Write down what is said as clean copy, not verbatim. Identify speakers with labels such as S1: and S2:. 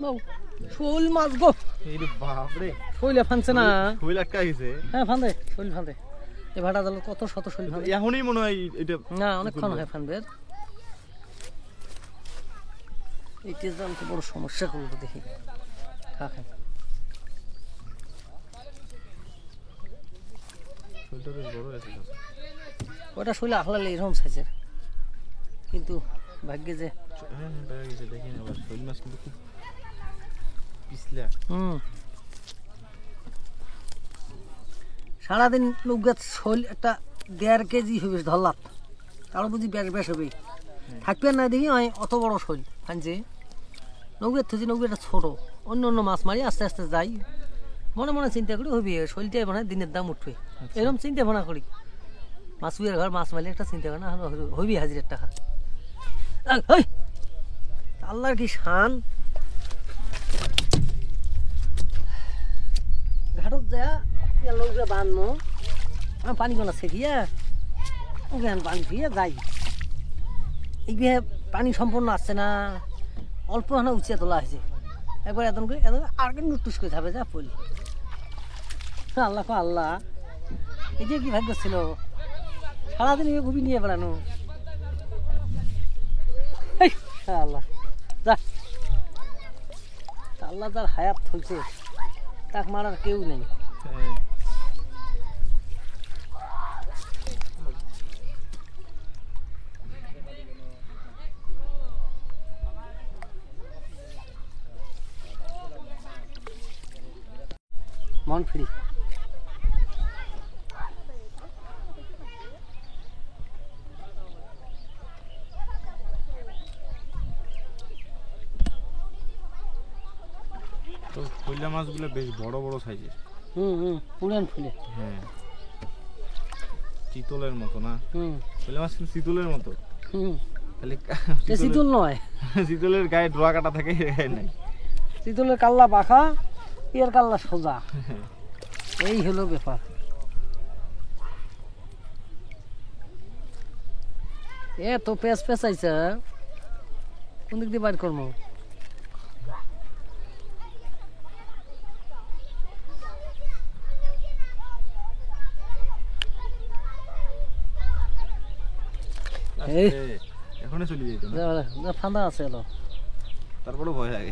S1: নাও শোল মাছ গো।
S2: এই বাপ রে,
S1: শৈলে ফানছে না?
S2: শৈল একটা গেছে।
S1: হ্যাঁ ফান্দে, শৈল ফান্দে। এই ভাটা জাল কত শত শৈল ফান্দে।
S2: এখনই মনে হয় এটা
S1: না অনেকক্ষণ হয় ফানবে। এইটা জাল তো বড় সমস্যা করলো দেখি। খা খা।
S2: শৈলটা বেশ বড় আছে।
S1: ওটা শৈল আখলালে এরকম সাইজের, কিন্তু ভাগ্যে যে
S2: হ্যাঁ বেড়ে গেছে। দেখি না শৈল মাছ কিন্তু খুব পিছলা।
S1: সারাদিন নৌকাত শৈল একটা 1.5 কেজি হবে ধরলাত, তারও বুঝি বেশ হবে। থাকবে না দেখি অত বড় শৈল ফানছে। নৌকার থেকে নৌকাটা ছোট, অন্য অন্য মাছ মারি আস্তে আস্তে যাই। মনে মনে চিন্তা করি হবি শৈলটাই মানে দিনের দাম উঠবে, এরকম চিন্তা ভাবনা করি। মাছুয়ের ঘর মাছ মারলে একটা চিন্তা ভাবনা হবি হাজিরের টাকা। আল্লাহর কি শান। ঘাটত যা নৌকা বানমো, পানি কোনা শেখিয়া পানি ফিয়ে যাই। এইভাবে পানি সম্পূর্ণ আসছে না, অল্প হানা উঁচিয়ে তোলা হয়েছে। একবার এত করে আর কিন্তু টুস করে যাবে যা পড়ি। আল্লাহ আল্লাহ, এই যে কি ভাগ্য ছিল সারাদিন গুবি নিয়ে বেড়ানো। আল্লাহ যা, আল্লাহ যার হায়াত চলছে তাক মারার কেউ নেই। মন ফ্রি।
S2: তো শৈলা মাছগুলো বেশ বড় বড় সাইজের।
S1: পুরান ফুলে।
S2: হ্যাঁ চিতলের মতো না? শৈলা মাছ কিন্তু চিতলের মতো। খালি
S1: চিতল নয়,
S2: চিতলের গায়ে ডোরা কাটা থাকে নাই।
S1: চিতলের কাল্লা পাখা, এর কাল্লা সোজা, এই হলো ব্যাপার। এ তো পেঁচাইছে, কোন দিক দিয়ে বাইর করবো?
S2: এখনো চলে যেত না,
S1: ফান্দা আছে এলো,
S2: তারপরে ভয় লাগে।